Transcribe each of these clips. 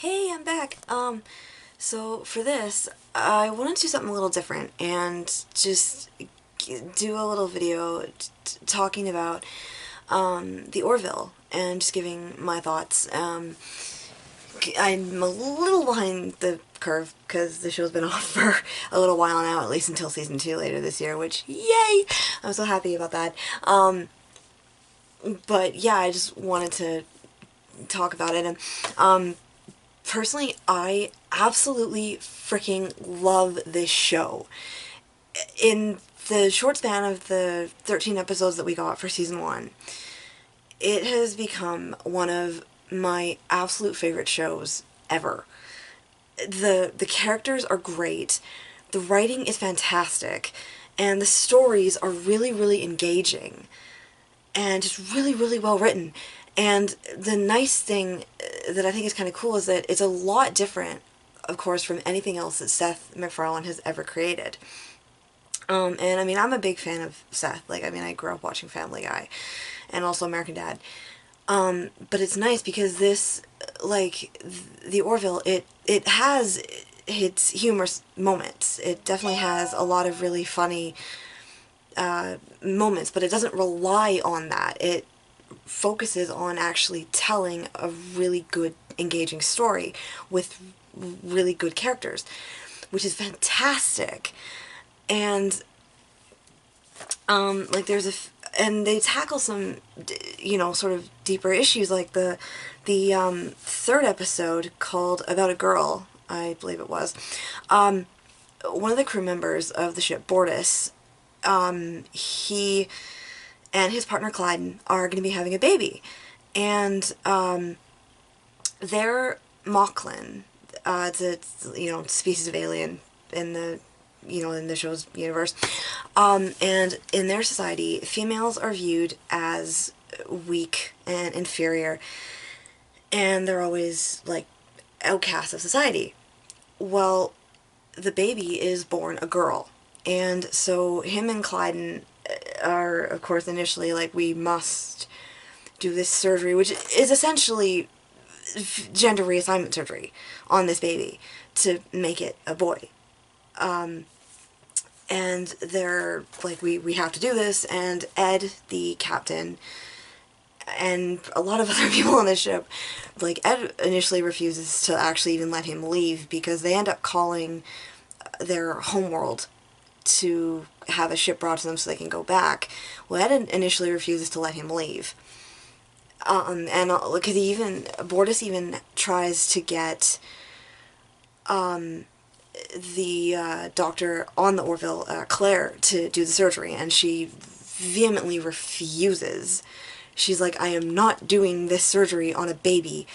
Hey, I'm back. So for this, I wanted to do something a little different and just do a little video talking about the Orville and just giving my thoughts. I'm a little behind the curve because the show's been off for a little while now, at least until season 2 later this year, which, yay! I'm so happy about that. But yeah, I just wanted to talk about it. And personally, I absolutely freaking love this show. In the short span of the 13 episodes that we got for season 1, it has become one of my absolute favorite shows ever. The characters are great, the writing is fantastic, and the stories are really engaging and just really well written. And the nice thing that I think is kind of cool is that it's a lot different, of course, from anything else that Seth MacFarlane has ever created. And I mean, I'm a big fan of Seth. Like, I mean, I grew up watching Family Guy and also American Dad. But it's nice because this, like, the Orville, it has its humorous moments. It definitely has a lot of really funny moments, but it doesn't rely on that. It focuses on actually telling a really good, engaging story with really good characters, which is fantastic. And like and they tackle some, sort of deeper issues, like the third episode called About a Girl, I believe it was. One of the crew members of the ship, Bortus, he and his partner Clyden are going to be having a baby, and they're Moclan. It's a species of alien in the in the show's universe, and in their society, females are viewed as weak and inferior, and they're always like outcasts of society. Well, the baby is born a girl, and so him and Clyden are, of course, initially like, we must do this surgery, which is essentially gender reassignment surgery on this baby to make it a boy. And they're like, we have to do this, and Ed, the captain, and a lot of other people on the ship, like, Ed initially refuses to actually even let him leave because they end up calling their homeworld to have a ship brought to them so they can go back. Well, Ed initially refuses to let him leave. And because Bortus even tries to get the doctor on the Orville, Claire, to do the surgery, and she vehemently refuses. She's like, I am not doing this surgery on a baby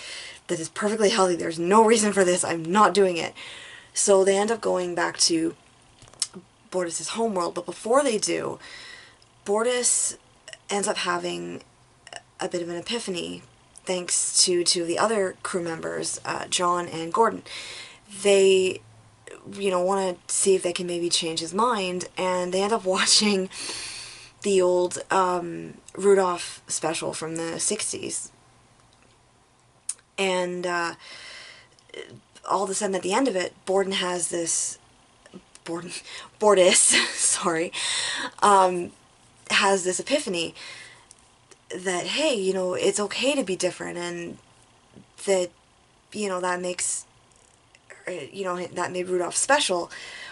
that is perfectly healthy. There's no reason for this. I'm not doing it. So they end up going back to Bortus's homeworld, but before they do, Bortus ends up having a bit of an epiphany thanks to two of the other crew members, John and Gordon. They, want to see if they can maybe change his mind, and they end up watching the old Rudolph special from the 60s. And all of a sudden, at the end of it, Bortus, sorry, has this epiphany that, hey, it's okay to be different, and that, that makes, that made Rudolph special.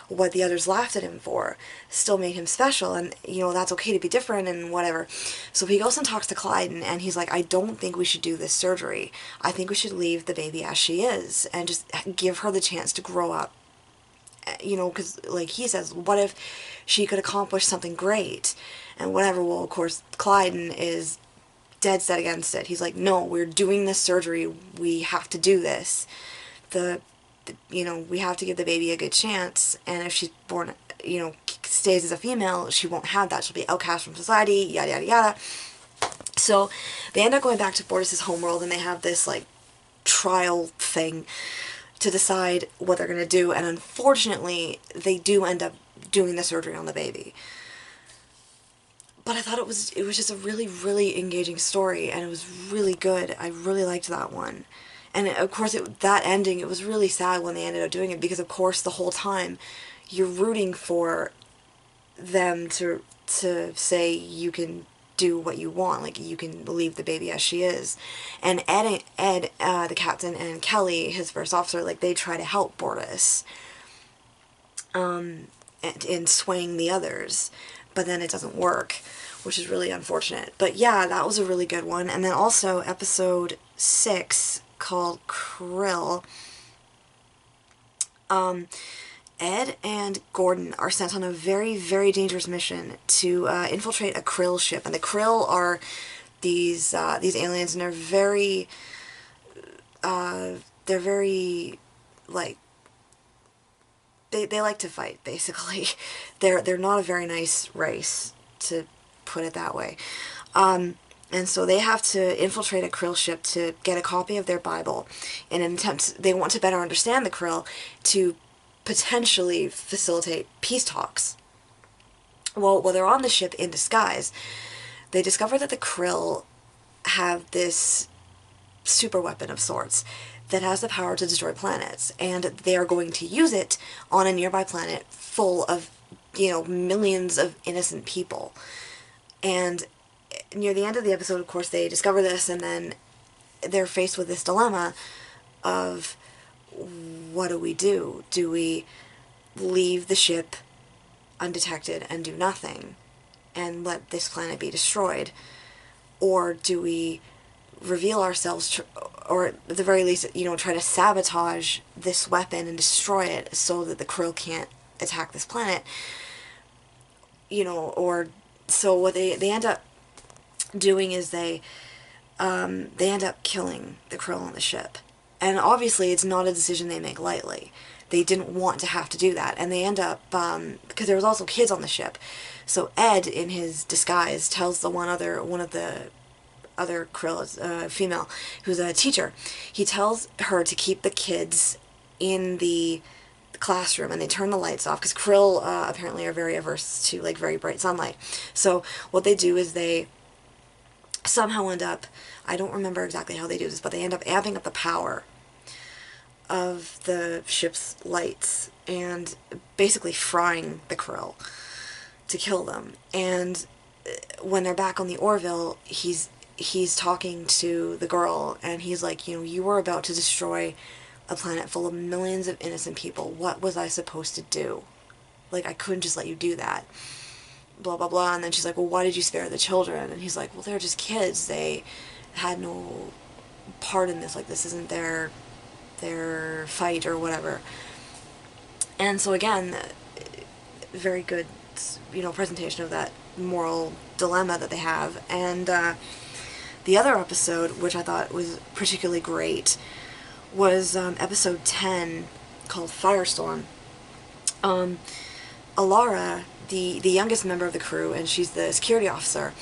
What the others laughed at him for still made him special, and, that's okay to be different and whatever. So he goes and talks to Clyden, and he's like, I don't think we should do this surgery. I think we should leave the baby as she is and just give her the chance to grow up. Because, like, he says, what if she could accomplish something great and whatever. Well, of course, Clyden is dead set against it. He's like, no, we're doing this surgery. We have to do this. We have to give the baby a good chance, and if she's born, stays as a female, she won't have that. She'll be outcast from society, yada yada yada. So they end up going back to Bortus's homeworld, and they have this, like, trial thing to decide what they're going to do, and unfortunately, they do end up doing the surgery on the baby. But I thought it was just a really engaging story, and it was really good. I really liked that one. And of course, that ending, it was really sad when they ended up doing it, because of course the whole time you're rooting for them to say you can do what you want, like you can leave the baby as she is. And Ed, the captain, and Kelly, his first officer, like they try to help Bortus in swaying the others, but then it doesn't work, which is really unfortunate. But yeah, that was a really good one. And then also episode 6 called Krill. Ed and Gordon are sent on a very, very dangerous mission to infiltrate a Krill ship, and the Krill are these aliens, and they're very like they like to fight, basically. They're not a very nice race, to put it that way. And so they have to infiltrate a Krill ship to get a copy of their Bible in an attempt. They want to better understand the Krill to potentially facilitate peace talks. Well, while they're on the ship in disguise, they discover that the Krill have this super weapon of sorts that has the power to destroy planets, and they are going to use it on a nearby planet full of, millions of innocent people. And near the end of the episode, of course, they discover this, and then they're faced with this dilemma of, what do we do? Do we leave the ship undetected and do nothing and let this planet be destroyed? Or do we reveal ourselves, or at the very least, try to sabotage this weapon and destroy it so that the Krill can't attack this planet? Or so what they end up doing is they end up killing the Krill on the ship. And obviously it's not a decision they make lightly. They didn't want to have to do that. And they end up, because there was also kids on the ship. So Ed, in his disguise, tells one of the other Krill, female, who's a teacher, he tells her to keep the kids in the classroom, and they turn the lights off, because Krill apparently are very averse to, very bright sunlight. So what they do is they somehow end up, I don't remember exactly how they do this, but they end up amping up the power of the ship's lights and basically frying the Krill to kill them. And when they're back on the Orville, he's talking to the girl, and he's like, you were about to destroy a planet full of millions of innocent people. What was I supposed to do? I couldn't just let you do that. Blah, blah, blah. And then she's like, well, why did you spare the children? And he's like, well, they're just kids. They had no part in this. This isn't their fight or whatever. And so again, very good, presentation of that moral dilemma that they have. And the other episode, which I thought was particularly great, was episode 10, called Firestorm. Alara, the youngest member of the crew, and she's the security officer,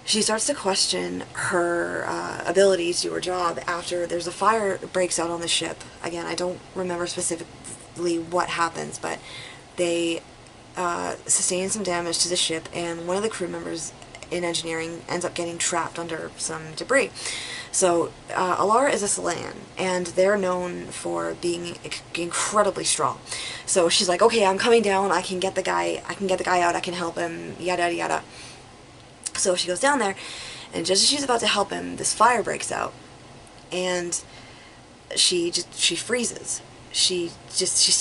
she starts to question her ability to do her job after there's a fire that breaks out on the ship. Again, I don't remember specifically what happens, but they sustain some damage to the ship, and one of the crew members in engineering ends up getting trapped under some debris. So Alara is a Selayan, and they're known for being incredibly strong. So she's like, okay, I'm coming down, I can get the guy out, I can help him, yada yada yada. So she goes down there, and just as she's about to help him, this fire breaks out, and she freezes. She's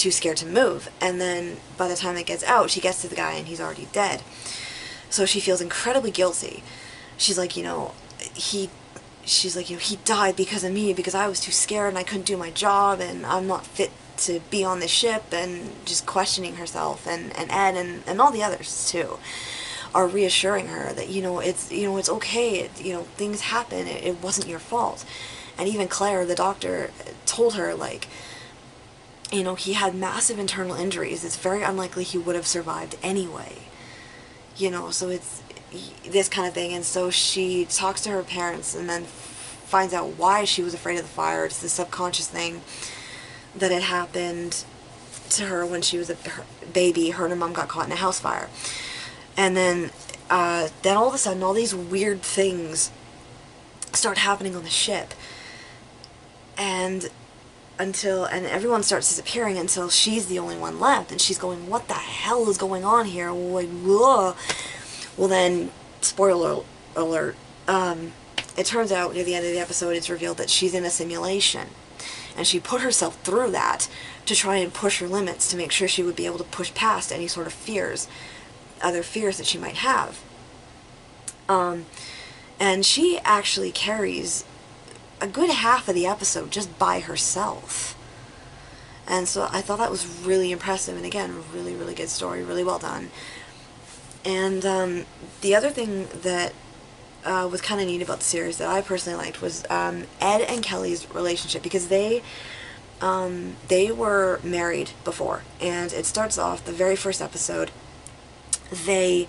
too scared to move, and then by the time it gets out, she gets to the guy and he's already dead. So she feels incredibly guilty. She's like, he died because of me, because I was too scared and I couldn't do my job, and I'm not fit to be on the ship, and just questioning herself, and Ed and all the others too are reassuring her that, it's okay, things happen, it wasn't your fault. And even Claire, the doctor, told her, he had massive internal injuries, it's very unlikely he would have survived anyway. So it's this kind of thing. And so she talks to her parents and then finds out why she was afraid of the fire. It's this subconscious thing that had happened to her when she was a baby. Her and her mom got caught in a house fire. And then all of a sudden, all these weird things start happening on the ship. and everyone starts disappearing until she's the only one left, and she's going, what the hell is going on here? Like, ugh. Well then, spoiler alert, it turns out near the end of the episode it's revealed that she's in a simulation, and she put herself through that to try and push her limits to make sure she would be able to push past any sort of other fears that she might have. And she actually carries a good half of the episode just by herself. And so I thought that was really impressive, and again, really, really good story, really well done. And the other thing that was kind of neat about the series that I personally liked was Ed and Kelly's relationship, because they were married before, and it starts off, the very first episode, you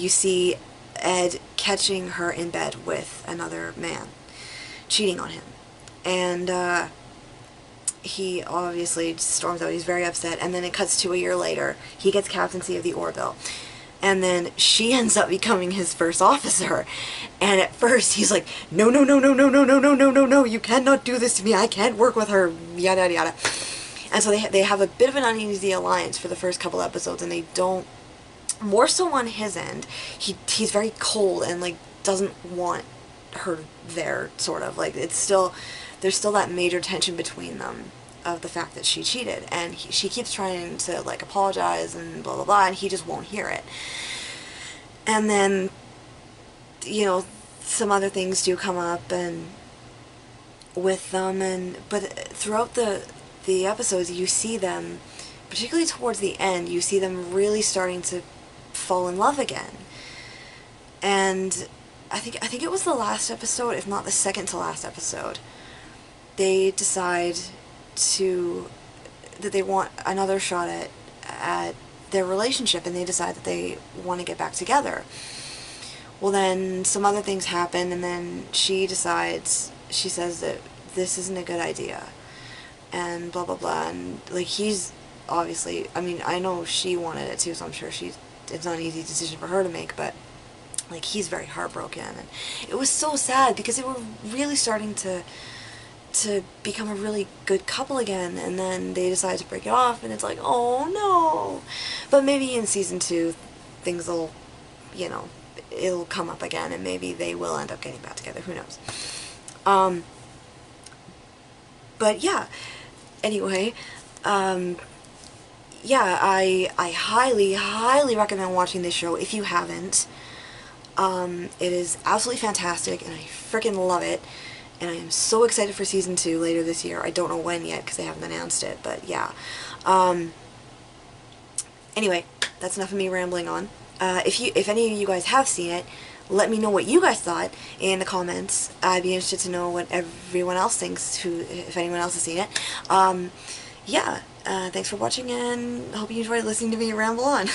see Ed catching her in bed with another man, cheating on him, and he obviously storms out, he's very upset, and then it cuts to a year later, he gets captaincy of the Orville, and then she ends up becoming his first officer, and at first he's like, no, no, no, no, no, no, no, no, no, no, no, you cannot do this to me, I can't work with her, yada, yada, yada. And so they have a bit of an uneasy alliance for the first couple episodes, and they don't, more so on his end, he's very cold and, like, doesn't want her there, sort of, like, it's still, there's still that major tension between them of the fact that she cheated, and she keeps trying to, like, apologize and blah blah blah, and he just won't hear it. And then, you know, some other things do come up and with them, but throughout the episodes you see them, particularly towards the end, you see them really starting to fall in love again. And I think it was the last episode, if not the second to last episode, they decide that they want another shot at their relationship, and they decide that they want to get back together. Well, then some other things happen, and then she says that this isn't a good idea, and blah blah blah, and, like, he's obviously, I mean, I know she wanted it too, so I'm sure it's not an easy decision for her to make, but, like, he's very heartbroken, and it was so sad because they were really starting to become a really good couple again, and then they decide to break it off, and it's like, oh no. But maybe in season 2 things will, you know, it'll come up again, and maybe they will end up getting back together, who knows. But yeah, anyway, yeah, I highly recommend watching this show if you haven't. It is absolutely fantastic, and I freaking love it. And I am so excited for season 2 later this year. I don't know when yet because they haven't announced it, but yeah. Anyway, that's enough of me rambling on. If any of you guys have seen it, let me know what you guys thought in the comments. I'd be interested to know what everyone else thinks, if anyone else has seen it. Yeah, thanks for watching, and hope you enjoyed listening to me ramble on.